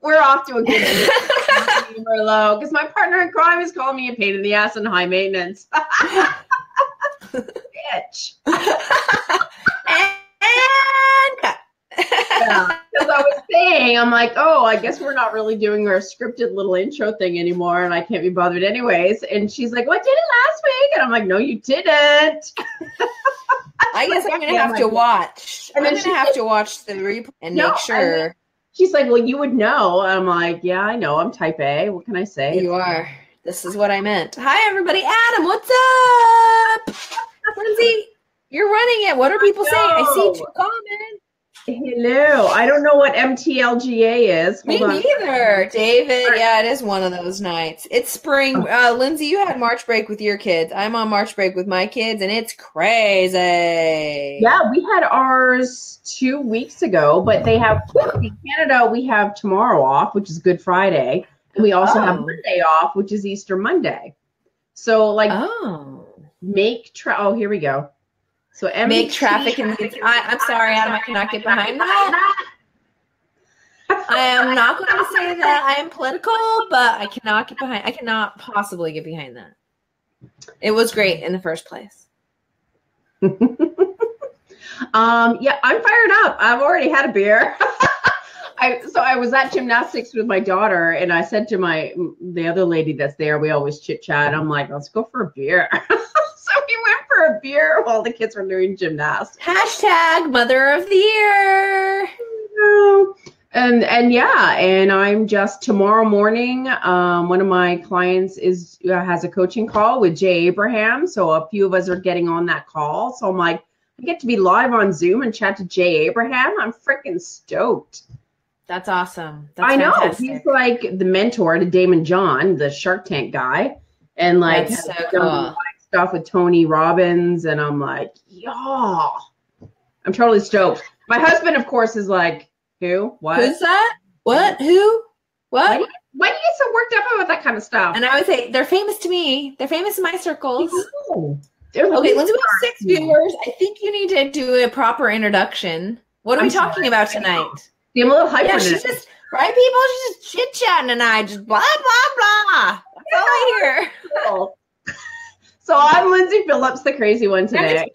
We're off to a good Merlot because my partner in crime is calling me a pain in the ass and high maintenance. Bitch. And cut. Yeah, because I was saying, I'm like, oh, I guess we're not really doing our scripted little intro thing anymore, and I can't be bothered anyways. And she's like, well, I did it last week. And I'm like, no, you didn't. I guess I'm going to have to watch. I'm going to have to watch the replay and make sure. She's like, well, you would know. I'm like, yeah, I know. I'm type A. What can I say? You are. This is what I meant. Hi, everybody. Adam, what's up? Lindsay, you're running it. What are people saying? I see 2 comments. Hello. I don't know what MTLGA is. Me neither. David, yeah, it is one of those nights. It's spring. Lindsay, you had March break with your kids. I'm on March break with my kids, and it's crazy. Yeah, we had ours 2 weeks ago, but they have, in Canada, we have tomorrow off, which is Good Friday, and we also have Monday off, which is Easter Monday. So, like, here we go. So make traffic and I'm sorry, Adam, I cannot get behind that. I am not going to say that I am political, but I cannot get behind. I cannot possibly get behind that. It was great in the first place. Yeah, I'm fired up. I've already had a beer. So I was at gymnastics with my daughter, and I said to the other lady that's there, we always chit chat. I'm like, let's go for a beer. So we went for a beer while the kids were doing gymnastics. Hashtag Mother of the Year. And I'm just tomorrow morning. One of my clients has a coaching call with Jay Abraham. So a few of us are getting on that call. So I'm like, I get to be live on Zoom and chat to Jay Abraham. I'm freaking stoked. That's awesome. That's I know. fantastic. He's like the mentor to Damon John, the Shark Tank guy. And like, that's so cool. Stuff with Tony Robbins, and I'm like, yeah, I'm totally stoked. My husband, of course, is like, who? What? Who's that? What? Who? What? Why do you get so worked up about that kind of stuff? And I would say, they're famous to me. They're famous in my circles. Okay, Lindsay, we have 6 viewers. I think you need to do a proper introduction. What are we talking about tonight? I'm a little hyper. Yeah, she's just, right, people? She's just chit-chatting tonight. Just blah, blah, blah. That's all I hear. Cool. So I'm Lyndsay Phillips, the crazy one today.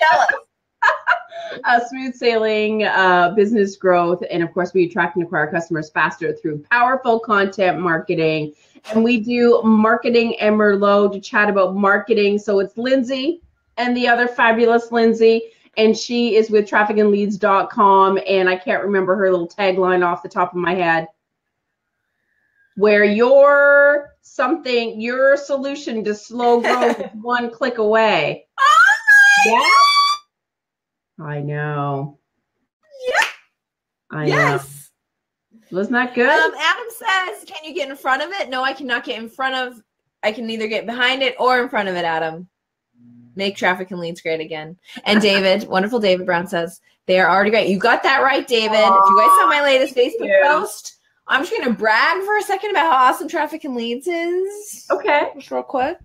Smooth sailing, business growth, and of course we attract and acquire customers faster through powerful content marketing. And we do Marketing and Merlot to chat about marketing. So it's Lindsay and the other fabulous Lindsay, and she is with trafficandleads.com, and I can't remember her little tagline off the top of my head. Where your solution to slow growth is 1 click away. Oh my God. I know. Yeah. I know. Wasn't that good? Adam says, can you get in front of it? No, I cannot get in front of. I can neither get behind it or in front of it, Adam. Make traffic and leads great again. And David, wonderful David Brown says, they are already great. You got that right, David. If you guys saw my latest Facebook post, I'm just going to brag for a second about how awesome Traffic and Leads is. Okay. Just real quick.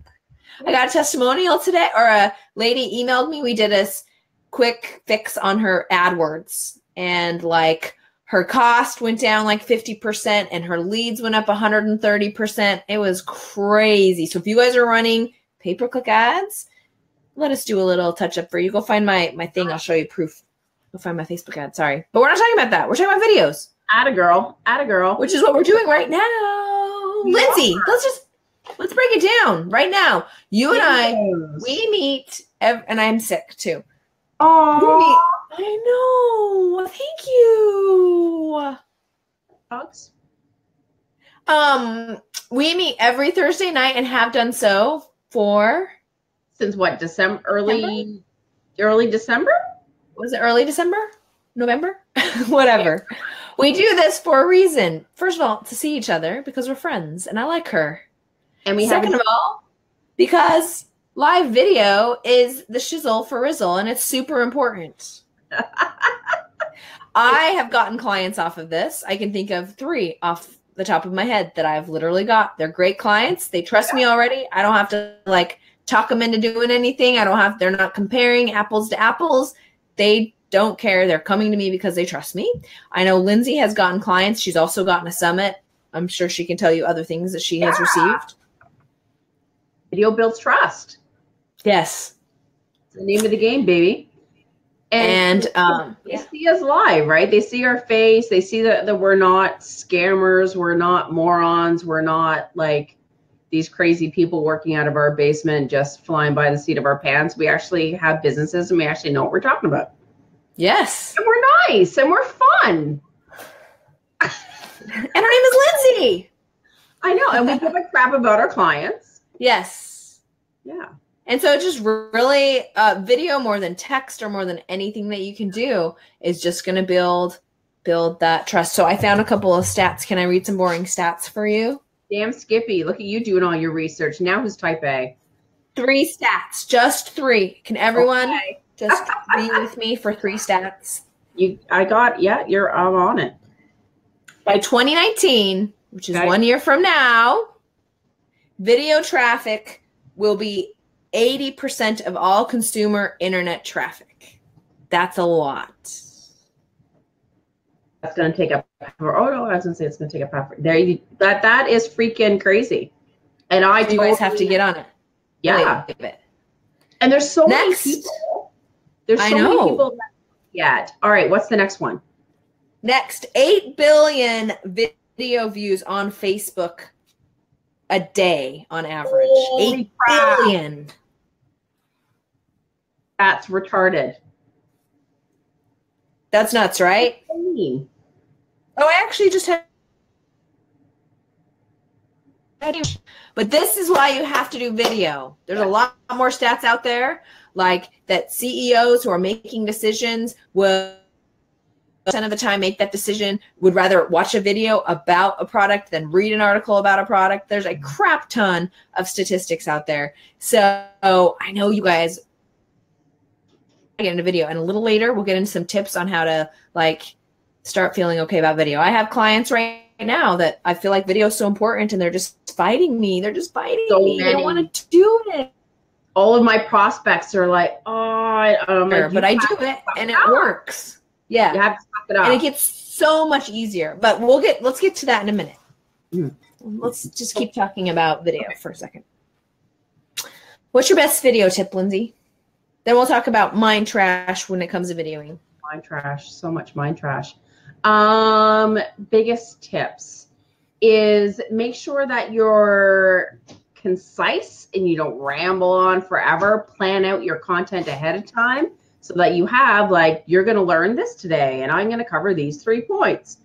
I got a testimonial today, or a lady emailed me. We did a quick fix on her AdWords, and like her cost went down like 50% and her leads went up 130%. It was crazy. So if you guys are running pay-per-click ads, let us do a little touch up for you. Go find my thing. I'll show you proof. Go find my Facebook ad. Sorry. But we're not talking about that. We're talking about videos. Atta girl. Which is what we're doing right now. Yeah. Lindsay, let's break it down right now. You and I, we meet, and I'm sick too. Oh, I know. Thank you. Hugs. We meet every Thursday night and have done so since what, December? Early December? Was it early December? November? Whatever. We do this for a reason. First of all, to see each other because we're friends and I like her. And second of all, because live video is the shizzle for Rizzle and it's super important. I have gotten clients off of this. I can think of 3 off the top of my head that I've literally got. They're great clients. They trust me already. I don't have to like talk them into doing anything. They're not comparing apples to apples. They don't care. They're coming to me because they trust me. I know Lindsay has gotten clients. She's also gotten a summit. I'm sure she can tell you other things that she has received. Video builds trust. Yes. It's the name of the game, baby. And they see us live, right? They see our face. They see that we're not scammers. We're not morons. We're not like these crazy people working out of our basement, just flying by the seat of our pants. We actually have businesses and we actually know what we're talking about. Yes. And we're nice and we're fun. And our name is Lindsay. I know. And we give a crap about our clients. Yes. Yeah. And so just really video more than text or more than anything that you can do is just going to build that trust. So I found a couple of stats. Can I read some boring stats for you? Damn Skippy. Look at you doing all your research. Now who's type A? 3 stats. Just 3. Can everyone just be with me for 3 stats? I'm on it. By 2019, which is 1 year from now, video traffic will be 80% of all consumer internet traffic. That's a lot. That's going to take up. Oh no, I was going to say it's going to take up half. That is freaking crazy. And you guys have to get on it. Yeah. And there's so many people. There's so many people that yet. All right, what's the next one? Next, 8 billion video views on Facebook a day on average. Holy 8 billion. That's retarded. That's nuts, right? Oh, I actually just had. But this is why you have to do video. There's a lot more stats out there, like that CEOs who are making decisions will 10% of the time make that decision, would rather watch a video about a product than read an article about a product. There's a crap ton of statistics out there. So I know you guys get into video, and a little later we'll get into some tips on how to like start feeling okay about video. I have clients right now that I feel like video is so important and they're just fighting me. They're just fighting me. They don't want to do it. All of my prospects are like, but I do it and it works. Yeah. You have to suck it up. And it gets so much easier. But let's get to that in a minute. Let's just keep talking about video for a second. What's your best video tip, Lindsay? Then we'll talk about mind trash when it comes to videoing. Mind trash. So much mind trash. Biggest tips is make sure that you're concise and you don't ramble on forever. Plan out your content ahead of time so that you have like, you're going to learn this today and I'm going to cover these 3 points.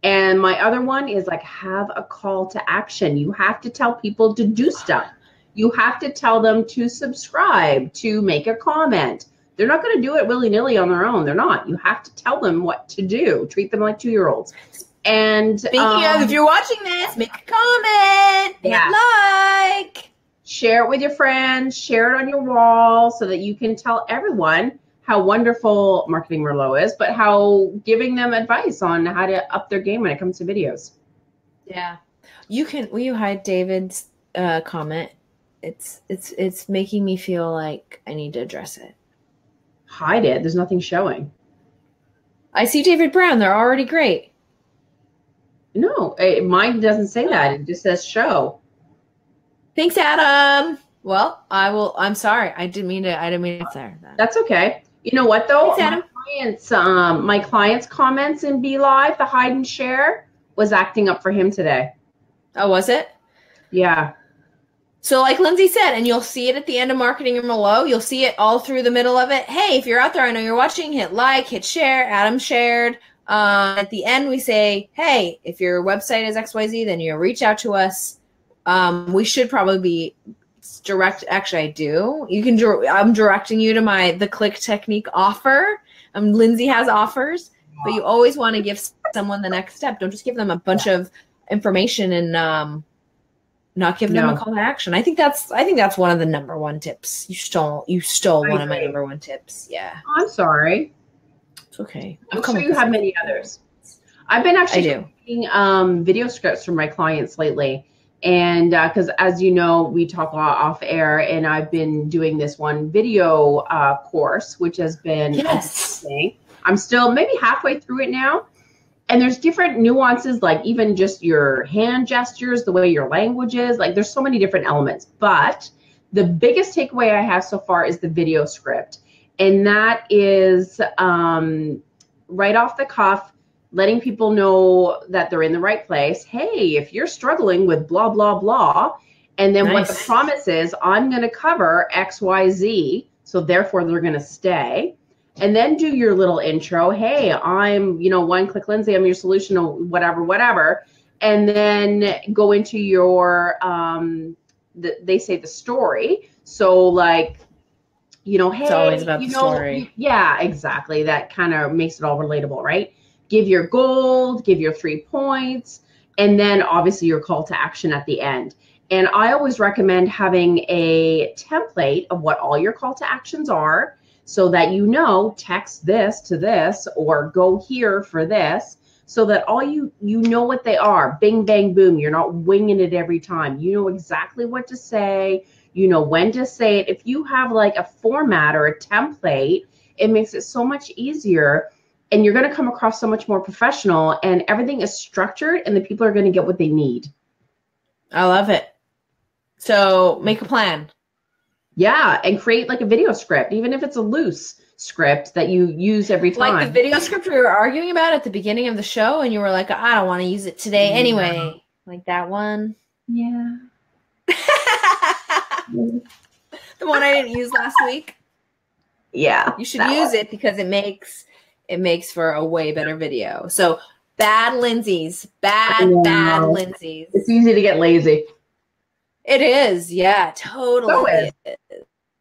And my other one is like, have a call to action. You have to tell people to do stuff. You have to tell them to subscribe, to make a comment. They're not going to do it willy-nilly on their own. They're not. You have to tell them what to do. Treat them like 2-year-olds. And speaking of, if you're watching this, make a comment, hit like. Share it with your friends. Share it on your wall so that you can tell everyone how wonderful Marketing Merlot is, but how giving them advice on how to up their game when it comes to videos. Yeah. Will you hide David's comment? It's making me feel like I need to address it. Hide it. There's nothing showing. I see David Brown. They're already great. No, mine doesn't say that. It just says show. Thanks, Adam. Well, I'm sorry. I didn't mean to there. That's okay. You know what though? Thanks, my clients' comments in FBLive, the hide and share, was acting up for him today. Oh, was it? Yeah. So like Lindsay said, and you'll see it at the end of Marketing and Merlot, you'll see it all through the middle of it. Hey, if you're out there, I know you're watching, hit like, hit share. Adam shared. At the end, we say, hey, if your website is XYZ, then you reach out to us. We should probably be direct. Actually, I do. I'm directing you to the click technique offer. Lindsay has offers, but you always want to give someone the next step. Don't just give them a bunch of information and not give them a call to action. I think that's one of the number one tips. You stole one of my number one tips. Yeah. I'm sorry. It's okay. I'm sure you have many others. I've been actually making video scripts for my clients lately. And because as you know, we talk a lot off air, and I've been doing this one video course, which has been amazing. I'm still maybe halfway through it now. And there's different nuances, like even just your hand gestures, the way your language is, like there's so many different elements. But the biggest takeaway I have so far is the video script. And that is right off the cuff, letting people know that they're in the right place. Hey, if you're struggling with blah, blah, blah, and then what the promise is, I'm going to cover X, Y, Z. So therefore they're going to stay. And then do your little intro. Hey, I'm, One Click Lindsay. I'm your solution or whatever. And then go into your, they say the story. So like, hey, it's always about the story. Yeah, exactly. That kind of makes it all relatable, right? Give your gold, give your 3 points, and then obviously your call to action at the end. And I always recommend having a template of what all your call to actions are, so that text this to this or go here for this, so that all you know what they are. Bing, bang, boom. You're not winging it every time. You know exactly what to say. You know when to say it. If you have like a format or a template, it makes it so much easier, and you're going to come across so much more professional, and everything is structured, and the people are going to get what they need. I love it. So make a plan. Yeah, and create like a video script, even if it's a loose script that you use every time. Like the video script we were arguing about at the beginning of the show, and you were like, I don't want to use it today anyway. Like that one. Yeah. The one I didn't use last week. Yeah. You should use it because it makes for a way better video. So bad Lindsays. Bad Lindsays. It's easy to get lazy. It is, yeah, totally.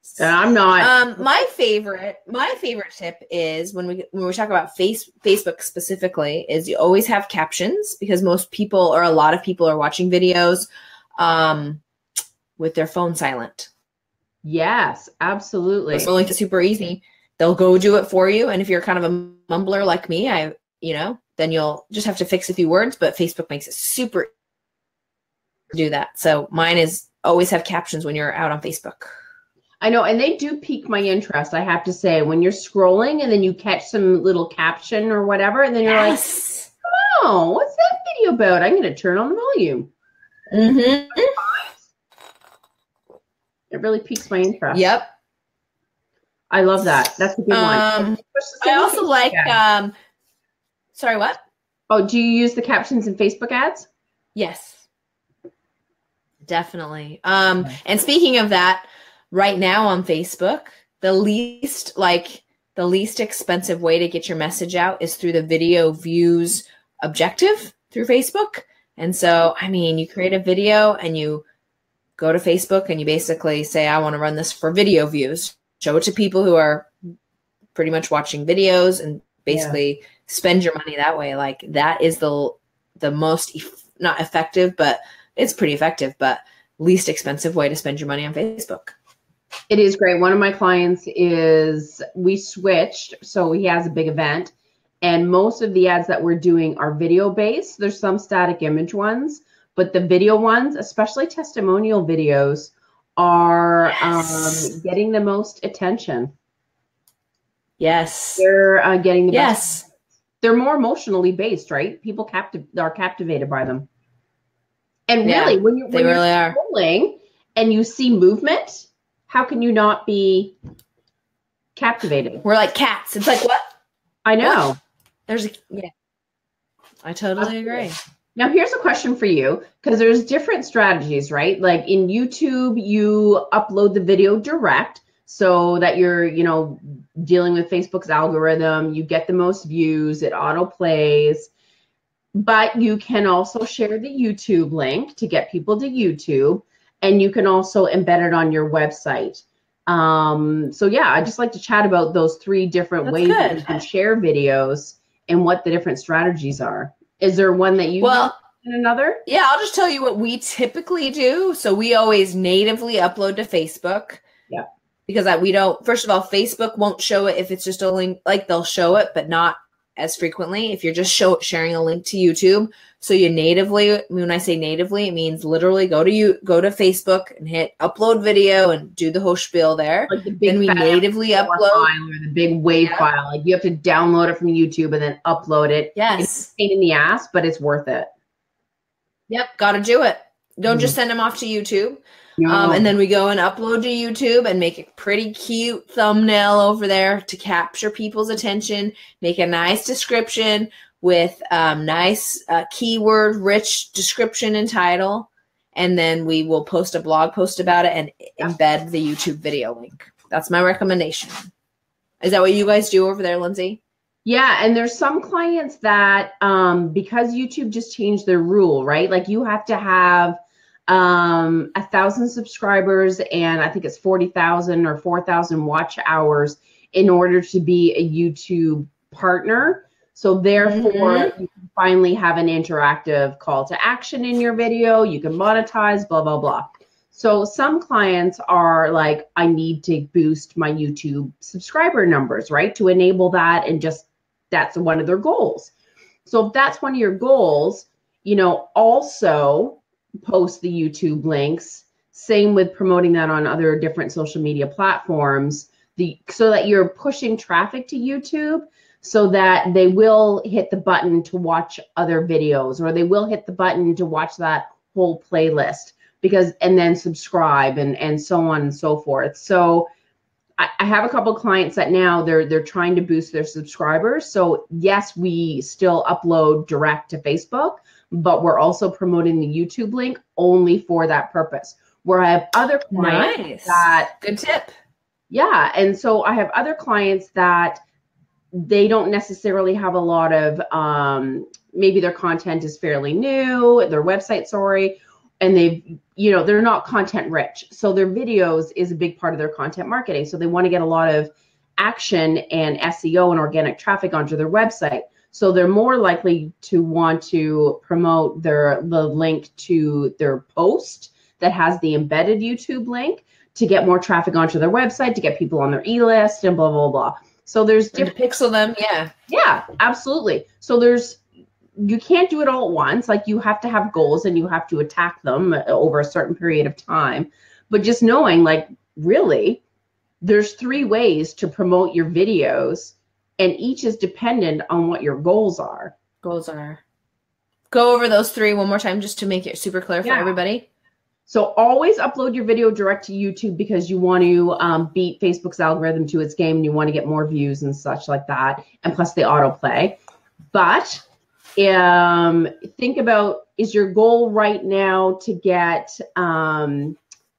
So I'm not. My favorite tip is when we talk about Facebook specifically, is you always have captions, because most people, or a lot of people, are watching videos with their phone silent. Yes, absolutely. It's really super easy. They'll go do it for you, and if you're kind of a mumbler like me, then you'll just have to fix a few words. But Facebook makes it super do that. So mine is always have captions when you're out on Facebook. I know, and they do pique my interest, I have to say, when you're scrolling and then you catch some little caption or whatever, and then you're like, oh, what's that video about? I'm going to turn on the volume. Mm-hmm. It really piques my interest. Yep. I love that. That's a good one. I also like, sorry, what? Oh, do you use the captions in Facebook ads? Yes. Definitely. And speaking of that, right now on Facebook, the least expensive way to get your message out is through the video views objective through Facebook. And so, you create a video and you go to Facebook and you basically say, I want to run this for video views. Show it to people who are pretty much watching videos, and basically spend your money that way. Like that is the most not effective, but it's pretty effective, but least expensive way to spend your money on Facebook. It is great. One of my clients we switched, so he has a big event, and most of the ads that we're doing are video based. There's some static image ones, but the video ones, especially testimonial videos, are getting the most attention. Yes. They're getting the best. They're more emotionally based, right? People are captivated by them. And really, when you're scrolling and you see movement, how can you not be captivated? We're like cats. It's like, what? I know. What? I totally agree. Now, here's a question for you, because there's different strategies, right? Like in YouTube, you upload the video direct so that you're, dealing with Facebook's algorithm. You get the most views. It auto plays. But you can also share the YouTube link to get people to YouTube, and you can also embed it on your website. So yeah, I just like to chat about those 3 different ways that you can share videos and what the different strategies are. Is there one that you use and another? Yeah, I'll just tell you what we typically do. So we always natively upload to Facebook. Yeah. Because we don't, first of all, Facebook won't show it if it's just a link. Like they'll show it, but not as frequently if you're just sharing a link to YouTube. So you natively, when I say natively, it means literally go to Facebook and hit upload video and do the whole spiel there. Like the big then we natively upload file or the big WAV file. Like you have to download it from YouTube and then upload it. Yes. It's a pain in the ass, but it's worth it. Yep. Got to do it. Don't just send them off to YouTube. No. And then we go and upload to YouTube and make a pretty cute thumbnail over there to capture people's attention, make a nice description with nice keyword rich description and title. And then we will post a blog post about it and embed the YouTube video link. That's my recommendation. Is that what you guys do over there, Lindsay? Yeah. And there's some clients that because YouTube just changed their rule, right? Like you have to have 1,000 subscribers and I think it's 40,000 or 4,000 watch hours in order to be a YouTube partner. So therefore you can finally have an interactive call to action in your video. You can monetize, blah, blah, blah. So some clients are like, I need to boost my YouTube subscriber numbers, right? To enable that. And just, that's one of their goals. So if that's one of your goals, you know, also post the YouTube links. Same with promoting that on other different social media platforms, so that you're pushing traffic to YouTube so that they will hit the button to watch other videos, or they will hit the button to watch that whole playlist and then subscribe and so on and so forth. So I have a couple of clients that now they're trying to boost their subscribers. So yes, we still upload direct to Facebook, but we're also promoting the YouTube link only for that purpose. Where I have other clients good tip. Yeah. And so I have other clients that they don't necessarily have a lot of, maybe their content is fairly new, their website, and they're not content rich. So their videos is a big part of their content marketing. So they want to get a lot of action and SEO and organic traffic onto their website. So they're more likely to want to promote the link to their post that has the embedded YouTube link to get more traffic onto their website, to get people on their e-list and blah, blah, blah. So there's different pixel them. Yeah. Yeah, absolutely. So you can't do it all at once. Like you have to have goals and you have to attack them over a certain period of time. But just knowing, like, really, there's 3 ways to promote your videos, and each is dependent on what your goals are. Go over those 3 one more time just to make it super clear for everybody. So always upload your video direct to YouTube because you want to beat Facebook's algorithm to its game and you want to get more views and such like that. And plus the autoplay. But think about, is your goal right now to get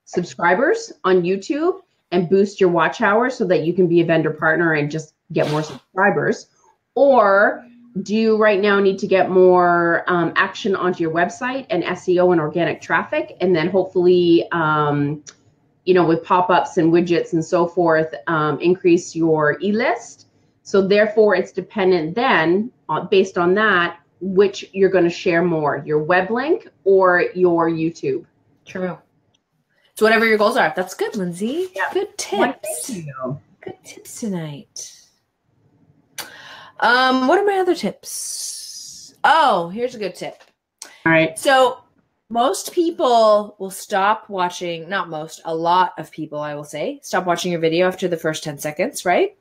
subscribers on YouTube and boost your watch hours so that you can be a vendor partner and just get more subscribers? Or do you right now need to get more action onto your website and SEO and organic traffic, and then hopefully, with pop-ups and widgets and so forth, increase your e-list? So therefore, it's dependent then, based on that, which you're going to share more, your web link or your YouTube. True. So whatever your goals are. That's good, Lindsay. Yeah. Good tips. Well, thank you. Good tips tonight. What are my other tips? Oh, here's a good tip. All right. So most people will stop watching, not most, a lot of people, I will say, stop watching your video after the first 10 seconds, right?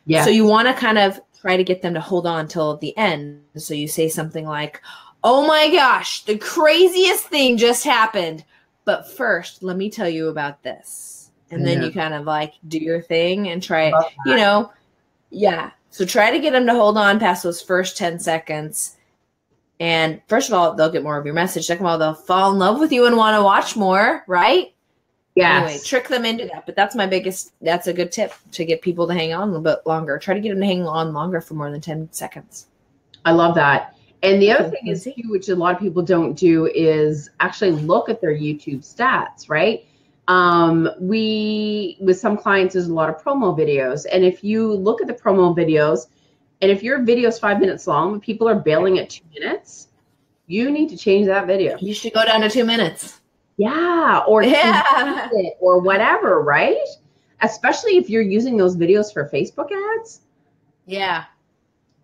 Yeah. So you want to kind of try to get them to hold on till the end. So you say something like, oh my gosh, the craziest thing just happened. But first, let me tell you about this. And then you kind of like do your thing and try, So try to get them to hold on past those first 10 seconds. And first of all, they'll get more of your message. Second of all, they'll fall in love with you and want to watch more, right? Yeah. Anyway, trick them into that. But that's a good tip to get people to hang on a little bit longer. Try to get them to hang on longer for more than 10 seconds. I love that. And the other thing is, too, which a lot of people don't do, is actually look at their YouTube stats, right? With some clients, there's a lot of promo videos. And if you look at the promo videos, and if your video is 5 minutes long, and people are bailing at 2 minutes, you need to change that video. You should go down to 2 minutes. Yeah. Or whatever, right? Especially if you're using those videos for Facebook ads. Yeah.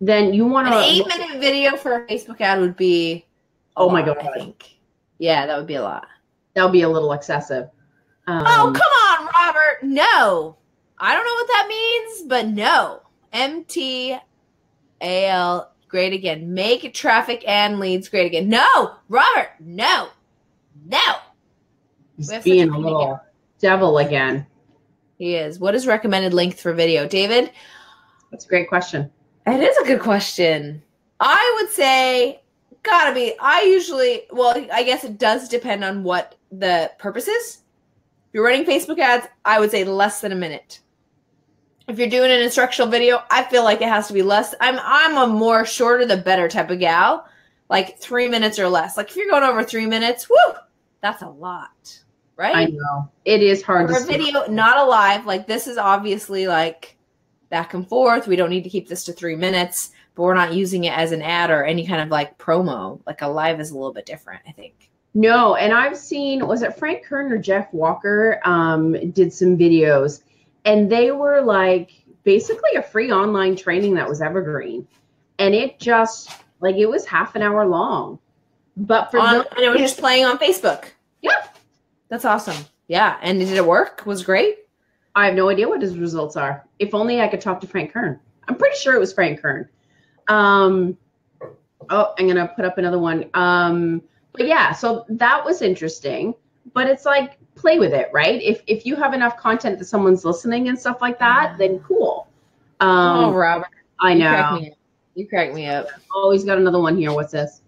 then you want An to. 8-minute video for a Facebook ad would be. Oh my God. I think. Yeah, that would be a lot. That would be a little excessive. Oh, come on, Robert. No. I don't know what that means, but no. MTAL, great again. Make traffic and leads great again. No, Robert, no. He's being a little devil again. He is. What is recommended length for video? David? That's a great question. It is a good question. I would say gotta be. I guess it does depend on what the purpose is. If you're running Facebook ads, I would say less than a minute. If you're doing an instructional video, I feel like it has to be less. I'm a more shorter the better type of gal, like 3 minutes or less. Like if you're going over 3 minutes, whoo, that's a lot, right? I know it is hard for a video, not a live. Like this is obviously like back and forth. We don't need to keep this to 3 minutes, but we're not using it as an ad or any kind of like promo. Like a live is a little bit different, I think. No, and I've seen, was it Frank Kern or Jeff Walker did some videos. And they were like basically a free online training that was evergreen. And it just like it was half an hour long. But for and it was just playing on Facebook. Yeah. That's awesome. Yeah. And did it work? Was great? I have no idea what his results are. If only I could talk to Frank Kern. I'm pretty sure it was Frank Kern. I'm gonna put up another one. But yeah, so that was interesting. But it's like play with it, right? If you have enough content that someone's listening and stuff like that, then cool. Robert. I know. You crack me up. Oh, he's got another one here. What's this?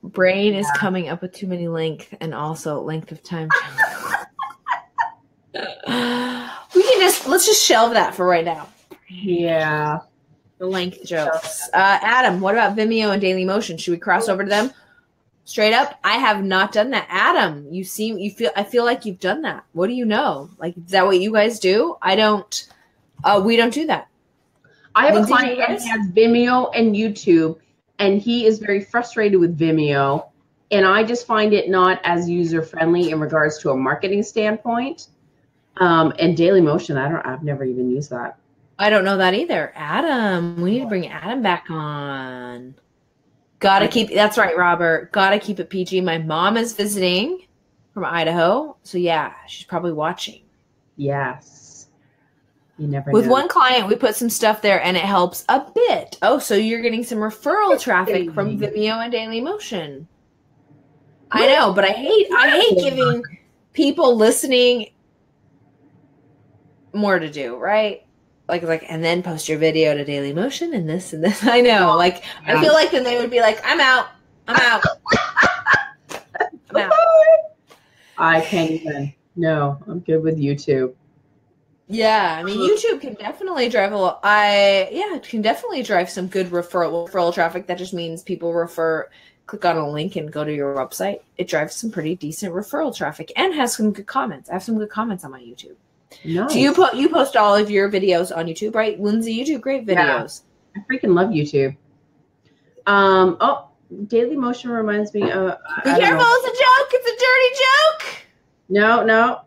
Brain is coming up with too many length and also length of time. Let's just shelve that for right now. Yeah. The length jokes. Adam, what about Vimeo and Daily Motion? Should we cross over to them? Straight up, I have not done that. Adam, I feel like you've done that. What do you know? Like, is that what you guys do? We don't do that. I have a client that has Vimeo and YouTube, and he is very frustrated with Vimeo. And I just find it not as user-friendly in regards to a marketing standpoint. And Daily Motion, I've never even used that. I don't know that either. Adam, we need to bring Adam back on. That's right, Robert. Gotta keep it PG. My mom is visiting from Idaho. So yeah, she's probably watching. Yes. You never know. With one client, we put some stuff there and it helps a bit. Oh, so you're getting some referral traffic from Vimeo and Daily Motion. I know, but I hate giving people listening more to do, right? Like, and then post your video to Daily Motion and this and this. I know. Like, I feel like then they would be like, I'm out. I'm out. I can't even. No, I'm good with YouTube. Yeah, I mean, YouTube can definitely drive it can definitely drive some good referral traffic. That just means people click on a link and go to your website. It drives some pretty decent referral traffic and has some good comments. I have some good comments on my YouTube. Nice. So you post all of your videos on YouTube, right? Lindsay, you do great videos. Yeah, I freaking love YouTube. Daily Motion reminds me of... Be careful, it's a joke. It's a dirty joke. No.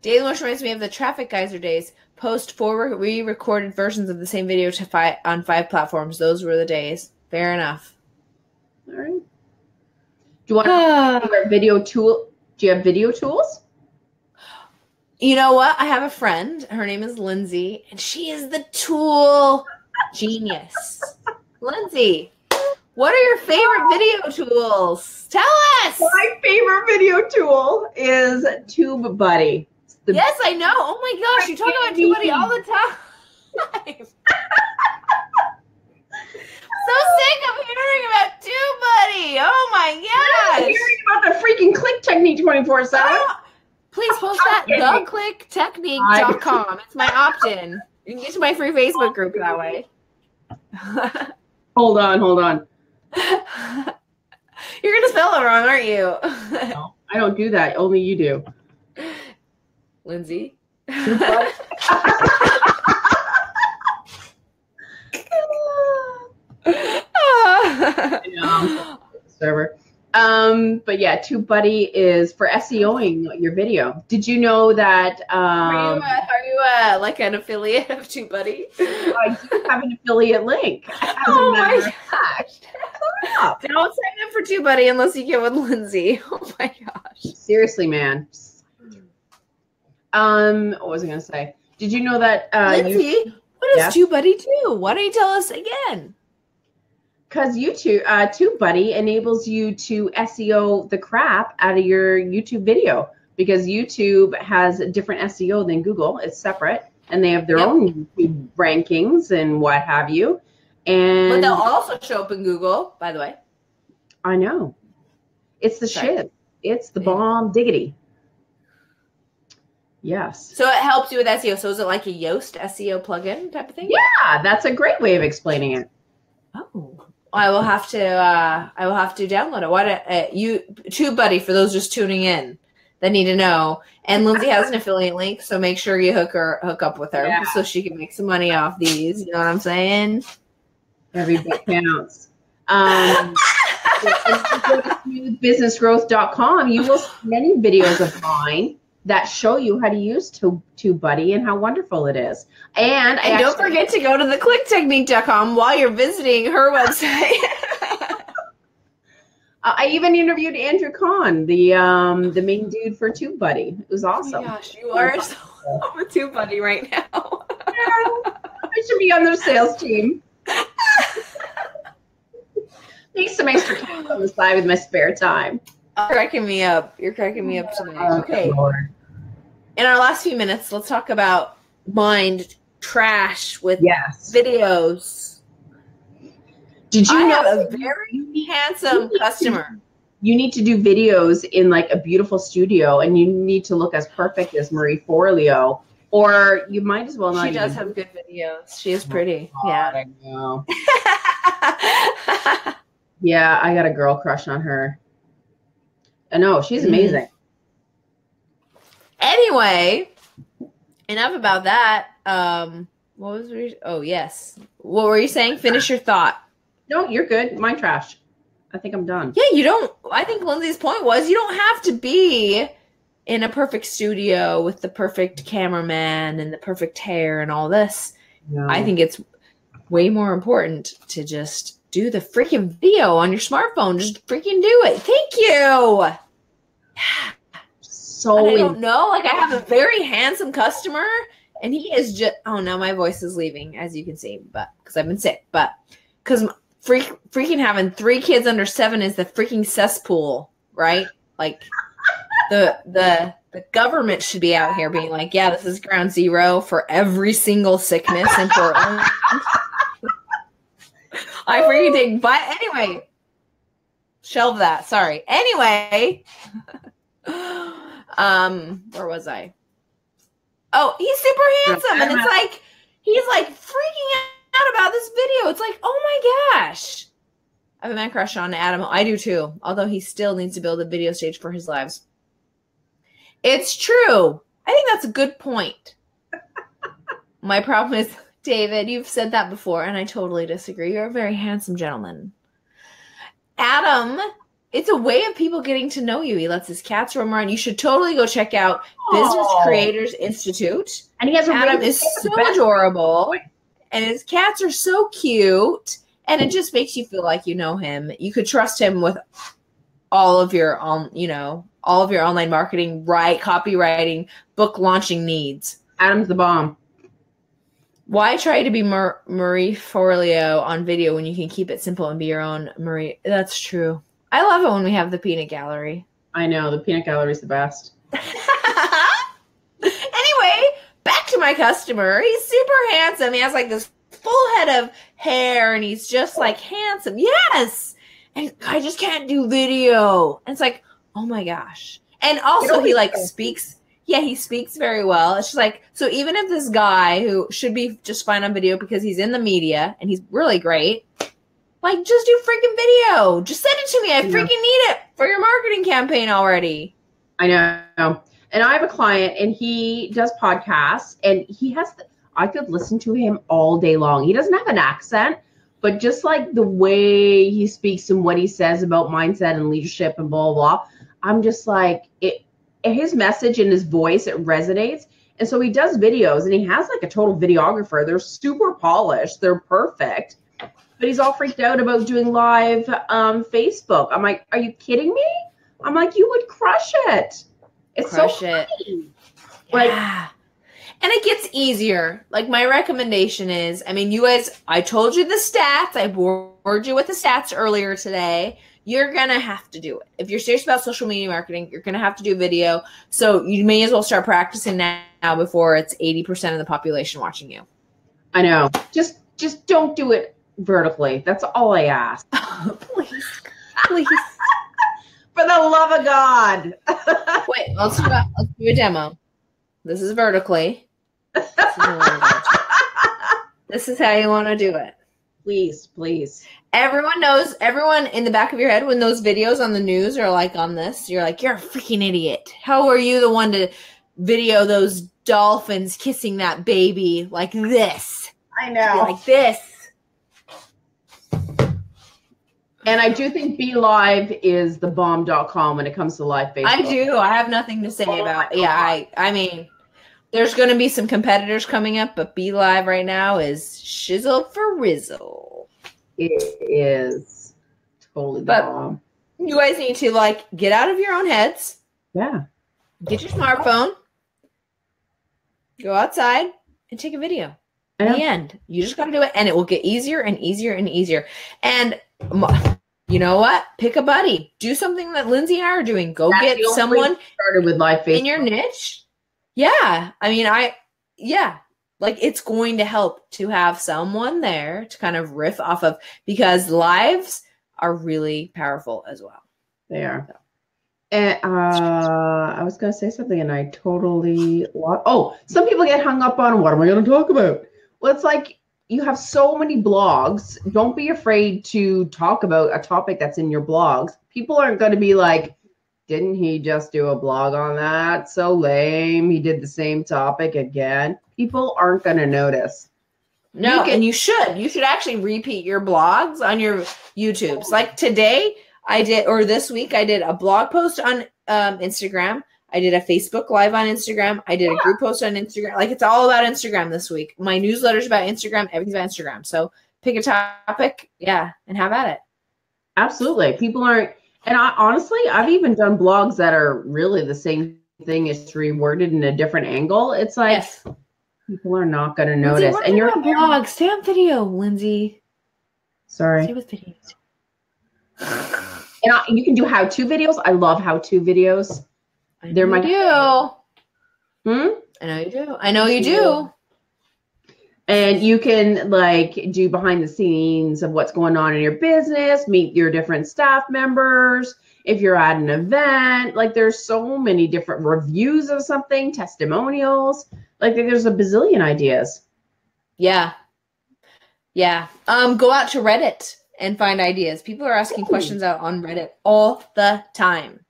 Daily Motion reminds me of the Traffic Geyser days. Post 4 re-recorded versions of the same video on 5 platforms. Those were the days. Fair enough. All right. Do you want a video tool? Do you have video tools? You know what? I have a friend. Her name is Lindsay, and she is the tool genius. Lindsay, what are your favorite video tools? Tell us. My favorite video tool is TubeBuddy. Yes, I know. Oh my gosh, you talk about TubeBuddy all the time. So sick of hearing about TubeBuddy. Oh my gosh. I'm hearing about the freaking click technique 24/7. Please post that. theclicktechnique.com. It's my opt-in. You can get to my free Facebook group that way. Hold on. You're going to spell it wrong, aren't you? No, I don't do that. Only you do. Lindsay? Server. But yeah, TubeBuddy is for SEOing your video. Did you know that? Are you like an affiliate of TubeBuddy? I do have an affiliate link. Oh my gosh! Don't sign up for TubeBuddy unless you get with Lindsay. Oh my gosh! Seriously, man. What was I gonna say? Did you know that? Lindsay, what does TubeBuddy do? Why don't you tell us again? Because TubeBuddy enables you to SEO the crap out of your YouTube video, because YouTube has a different SEO than Google. It's separate, and they have their own YouTube rankings and what have you. And but they'll also show up in Google, by the way. I know. It's the shit. It's the bomb diggity. Yes. So it helps you with SEO. So is it like a Yoast SEO plugin type of thing? Yeah, that's a great way of explaining it. Oh. I will have to download it. TubeBuddy, for those just tuning in that need to know. And Lindsay has an affiliate link, so make sure you hook up with her so she can make some money off these. You know what I'm saying? Every bit counts. If you go to smoothbusinessgrowth.com, you will see many videos of mine that show you how to use TubeBuddy and how wonderful it is. And don't forget to go to theclicktechnique.com while you're visiting her website. I even interviewed Andrew Kahn, the main dude for TubeBuddy. It was awesome. Oh my gosh, you are so a TubeBuddy right now. I should be on their sales team. Make some extra cash on the side with my spare time. You're cracking me up. You're cracking me up tonight. Okay. Lord. In our last few minutes, let's talk about mind trash with videos. Did you know have a very handsome customer? You need to do videos in like a beautiful studio, and you need to look as perfect as Marie Forleo, or you might as well not. She does have good videos. She is pretty. God, I know. Yeah, I got a girl crush on her. I know, she's amazing. Anyway, enough about that. What were you saying? Finish your thought. No, you're good. My trash. I think I'm done. Yeah, I think Lindsay's point was you don't have to be in a perfect studio with the perfect cameraman and the perfect hair and all this. No. I think it's way more important to just do the freaking video on your smartphone. Just freaking do it. Thank you. So I don't know. Like, I have a very handsome customer, and he is just. Oh no, my voice is leaving, as you can see, but because I've been sick, but because freaking having 3 kids under 7 is the freaking cesspool, right? Like the government should be out here being like, yeah, this is ground zero for every single sickness in Portland. I freaking think, but anyway, shelve that. Sorry. Anyway, where was I? Oh, he's super handsome, and it's like he's like freaking out about this video. It's like, oh my gosh, I have a man crush on Adam. I do too, although he still needs to build a video stage for his lives. It's true. I think that's a good point. My problem is, David, you've said that before, and I totally disagree. You're a very handsome gentleman. Adam, it's a way of people getting to know you. He lets his cats roam around. You should totally go check out Business Creators Institute. And he has Adam is so adorable, and his cats are so cute, and it just makes you feel like you know him. You could trust him with all of your, all of your online marketing, copywriting, book launching needs. Adam's the bomb. Why try to be Marie Forleo on video when you can keep it simple and be your own Marie? That's true. I love it when we have the peanut gallery. I know. The peanut gallery is the best. Anyway, back to my customer. He's super handsome. He has like this full head of hair, and he's just like handsome. Yes. And I just can't do video. And it's like, oh my gosh. And also he like speaks. Yeah, he speaks very well. It's just like, so even if this guy who should be just fine on video because he's in the media and he's really great, like, just do freaking video. Just send it to me. I freaking need it for your marketing campaign already. I know. And I have a client, and he does podcasts, and he has, I could listen to him all day long. He doesn't have an accent, but just like the way he speaks and what he says about mindset and leadership and blah, blah, blah, I'm just like, his message and his voice, it resonates. And so he does videos and he has like a total videographer. They're super polished. They're perfect. But he's all freaked out about doing live Facebook. I'm like, are you kidding me? I'm like, you would crush it. It's Crush so it. funny. Like, Yeah. And it gets easier. Like my recommendation is, I mean, you guys, I told you the stats. I bored you with the stats earlier today. You're going to have to do it. If you're serious about social media marketing, you're going to have to do video. So you may as well start practicing now before it's 80% of the population watching you. I know. Just don't do it vertically. That's all I ask. Please. Please. For the love of God. Wait, let's do a demo. This is vertically. This is how you want to do it. Please, please. Everyone knows, everyone in the back of your head, when those videos on the news are like on this, you're like, you're a freaking idiot. How are you the one to video those dolphins kissing that baby like this? I know. Like this. And I do think FBLive is the bomb.com when it comes to live Facebook. I do. I have nothing to say about it. Yeah, I mean, there's going to be some competitors coming up, but FBLive right now is shizzle for rizzle. It is totally the bomb. You guys need to like get out of your own heads. Yeah. Get your smartphone. Go outside and take a video. At the end, you just got to do it, and it will get easier and easier and easier. And you know what? Pick a buddy. Do something that Lindsay and I are doing. Go get someone started with live Facebook in your niche. Yeah. I mean, like it's going to help to have someone there to kind of riff off of, because lives are really powerful as well. They are. And I was going to say something and I totally lost. Oh, some people get hung up on what am I going to talk about? Well, it's like you have so many blogs. Don't be afraid to talk about a topic that's in your blogs. People aren't going to be like, didn't he just do a blog on that? So lame. He did the same topic again. People aren't going to notice. No, and you should. You should actually repeat your blogs on your YouTubes. Like today I did, or this week I did a blog post on Instagram. I did a Facebook Live on Instagram. I did a group post on Instagram. Like it's all about Instagram this week. My newsletter's about Instagram. Everything's about Instagram. So pick a topic, and have at it. Absolutely. People aren't, and honestly, I've even done blogs that are really the same thing, it's reworded in a different angle. It's like people are not going to notice. And you're on blog, stay on video, Lindsay. Sorry. Stay with videos. And you can do how-to videos. I love how-to videos. They're my do. I know you do. I know you do. And you can like do behind the scenes of what's going on in your business, meet your different staff members. If you're at an event, like there's so many different reviews of something, testimonials, like there's a bazillion ideas. Yeah. Yeah. Go out to Reddit and find ideas. People are asking questions out on Reddit all the time.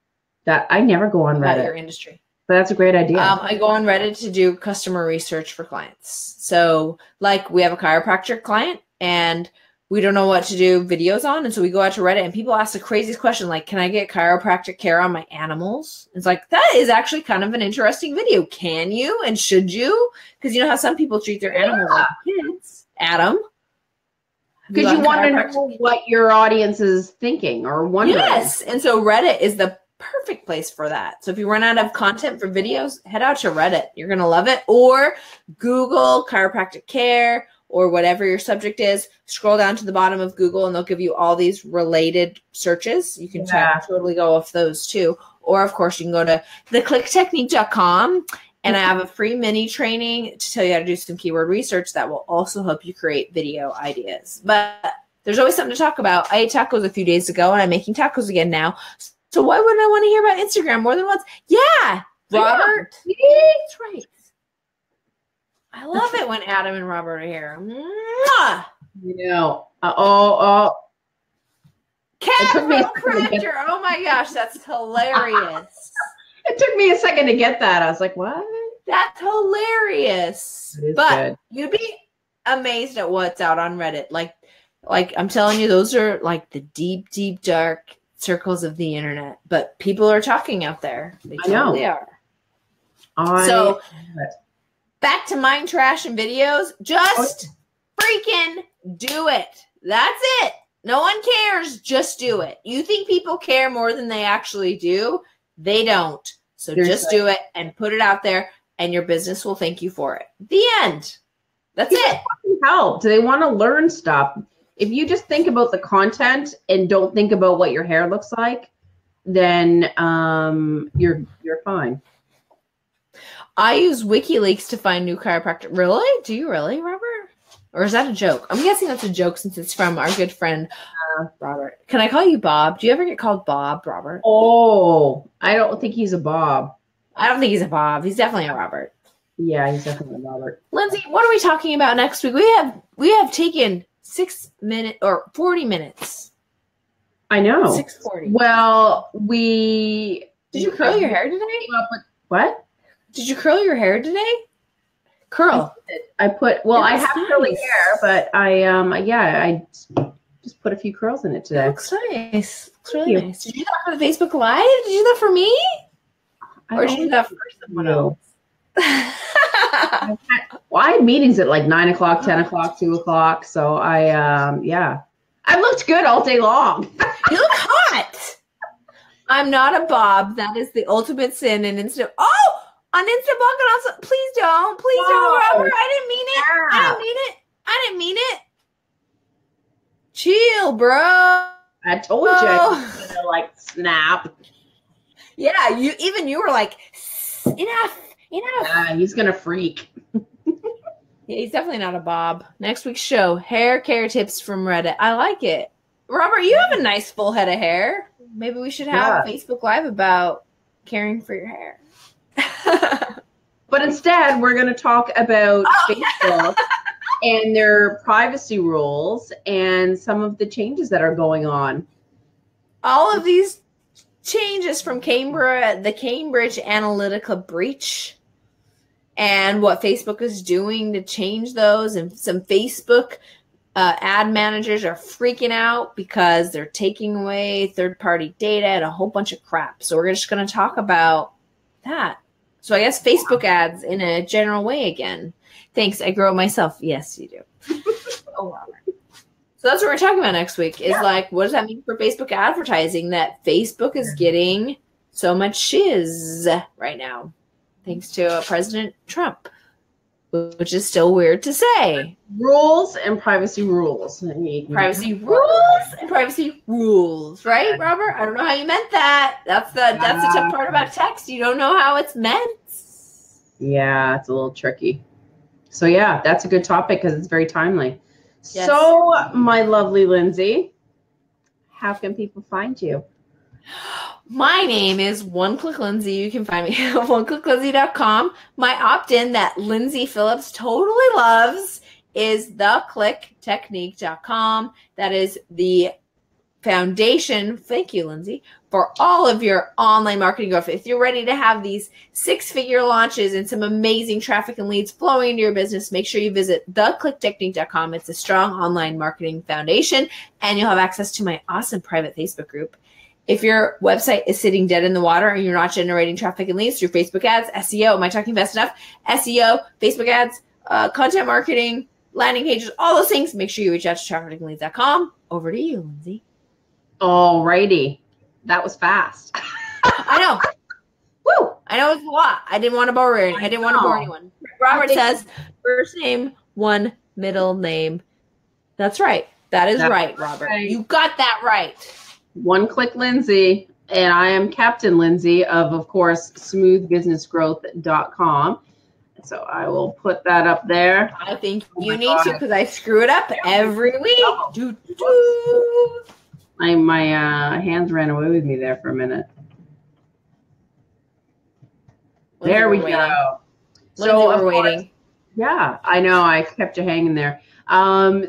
That I never go on Reddit. About your industry. But that's a great idea. I go on Reddit to do customer research for clients. So like we have a chiropractor client and we don't know what to do videos on. And so we go out to Reddit and people ask the craziest question, like, can I get chiropractic care on my animals? It's like, that is actually kind of an interesting video. Can you? And should you? Because you know how some people treat their animals like kids. Adam. Because you want to know what your audience is thinking or wondering. Yes. And so Reddit is the perfect place for that. So if you run out of content for videos, head out to Reddit. You're going to love it. Or Google chiropractic care or whatever your subject is. Scroll down to the bottom of Google and they'll give you all these related searches. You can totally go off those too. Or of course you can go to theclicktechnique.com and I have a free mini training to tell you how to do some keyword research that will also help you create video ideas. But there's always something to talk about. I ate tacos a few days ago and I'm making tacos again now. So why wouldn't I want to hear about Instagram more than once? Yeah, Robert. That's right. I love it when Adam and Robert are here. Mwah! You know. Chiropractor. Oh my gosh, that's hilarious. It took me a second to get that. I was like, what? That's hilarious. But you'd be amazed at what's out on Reddit. Like Like, I'm telling you, those are like the deep, deep, dark circles of the internet. But people are talking out there. They totally are. So, back to mind trash and videos. Just freaking do it. That's it. No one cares. Just do it. You think people care more than they actually do? They don't. So just do it and put it out there, and your business will thank you for it. The end. That's it. Help. Do they want to learn stuff? If you just think about the content and don't think about what your hair looks like, then you're fine. I use WikiLeaks to find new chiropractor. Really? Do you really, Robert? Or is that a joke? I'm guessing that's a joke since it's from our good friend, Robert. Can I call you Bob? Do you ever get called Bob, Robert? Oh, I don't think he's a Bob. I don't think he's a Bob. He's definitely a Robert. Yeah, he's definitely a Robert. Lindsay, what are we talking about next week? We have taken 6 minutes or 40 minutes. I know. 6:40. Well, did you curl your hair today? What? Did you curl your hair today? Curl. I have curly hair, but I just put a few curls in it today. It looks nice. Looks really nice. Did you do that for the Facebook Live? Did you do that for me? Or did you do that for someone else? I had meetings at like 9 o'clock, 10 o'clock, 2 o'clock. So I looked good all day long. You look hot. I'm not a Bob. That is the ultimate sin. And on Instablog and also, please don't, Robert. I didn't mean it. Yeah. I didn't mean it. Chill, bro. I told you I was gonna like snap. Yeah, you were like, enough. He's gonna freak. Yeah, he's definitely not a Bob. Next week's show, hair care tips from Reddit. I like it. Robert, you have a nice full head of hair. Maybe we should have a Facebook Live about caring for your hair. But instead, we're going to talk about Facebook and their privacy rules and some of the changes that are going on. All of these changes from the Cambridge Analytica breach and what Facebook is doing to change those. And some Facebook ad managers are freaking out because they're taking away third-party data and a whole bunch of crap. So we're just going to talk about that. So I guess Facebook ads in a general way again. Thanks. I grow it myself. Yes, you do. Oh, Robert. So that's what we're talking about next week is like, what does that mean for Facebook advertising that Facebook is getting so much shiz right now, thanks to President Trump, which is still weird to say. Rules and privacy rules. Privacy rules and privacy rules, right, Robert? I don't know how you meant that. That's the tough part about text. You don't know how it's meant. Yeah, it's a little tricky. So yeah, that's a good topic because it's very timely. Yes. So, my lovely Lindsay, how can people find you? My name is One Click Lindsay. You can find me at oneclicklindsay.com. My opt-in that Lyndsay Phillips totally loves is theclicktechnique.com. That is the foundation, thank you, Lindsay, for all of your online marketing growth. If you're ready to have these 6-figure launches and some amazing traffic and leads flowing into your business, make sure you visit theclicktechnique.com. It's a strong online marketing foundation, and you'll have access to my awesome private Facebook group. If your website is sitting dead in the water and you're not generating traffic and leads through Facebook ads, SEO, am I talking fast enough? SEO, Facebook ads, content marketing, landing pages, all those things, make sure you reach out to trafficandleads.com. Over to you, Lindsay. All righty. That was fast. I know. Woo! I know it's a lot. I didn't want to bore anyone. Robert says, first name, one middle name. That's right. That is right, Robert. Right. You got that right. One Click Lindsay. And I am Captain Lindsay of course, smoothbusinessgrowth.com. So I will put that up there. I think you need to because I screw it up every week. My hands ran away with me there for a minute. There we go. So we're waiting. Yeah, I know. I kept you hanging there.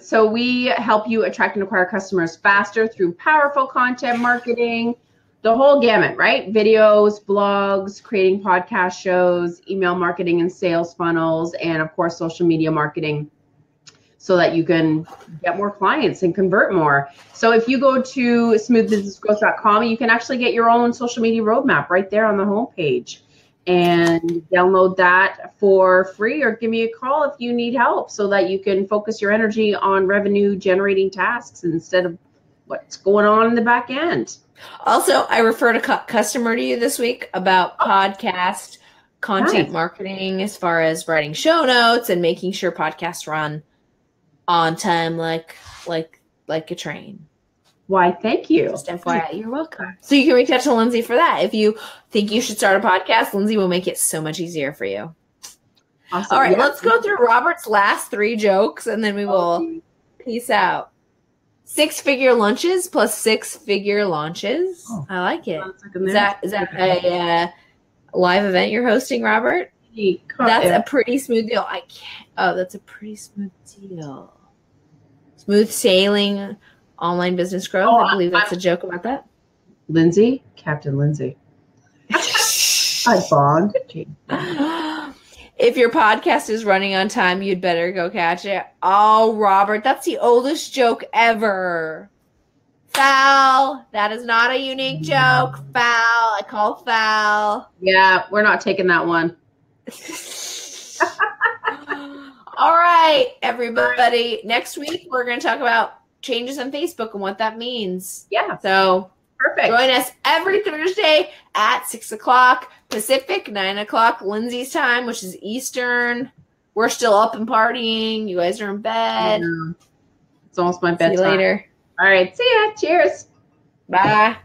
So we help you attract and acquire customers faster through powerful content marketing, the whole gamut, right? Videos, blogs, creating podcast shows, email marketing and sales funnels, and of course, social media marketing. so that you can get more clients and convert more. So if you go to smoothbusinessgrowth.com, you can actually get your own social media roadmap right there on the homepage, and download that for free, or give me a call if you need help, so that you can focus your energy on revenue generating tasks instead of what's going on in the back end. Also, I referred a customer to you this week about podcast content marketing, as far as writing show notes and making sure podcasts run on time, like a train. Why, thank you. Just FYI, you're welcome. So you can reach out to Lindsay for that. If you think you should start a podcast, Lindsay will make it so much easier for you. Awesome. All right, let's go through Robert's last 3 jokes, and then we will peace out. 6-figure lunches plus 6-figure launches. Oh, I like it. Is that a live event you're hosting, Robert? That's a pretty smooth deal. That's a pretty smooth deal. Smooth sailing online business growth. I believe that's a joke about that. Lindsay, Captain Lindsay. I bond. If your podcast is running on time, you'd better go catch it. Oh, Robert, that's the oldest joke ever. Foul. That is not a unique joke. Foul. I call foul. Yeah, we're not taking that one. All right, everybody. Next week, we're going to talk about changes on Facebook and what that means. Yeah. So perfect. Join us every Thursday at 6 o'clock Pacific, 9 o'clock Lindsay's time, which is Eastern. We're still up and partying. You guys are in bed. It's almost my bedtime. See you later. All right. See ya. Cheers. Bye.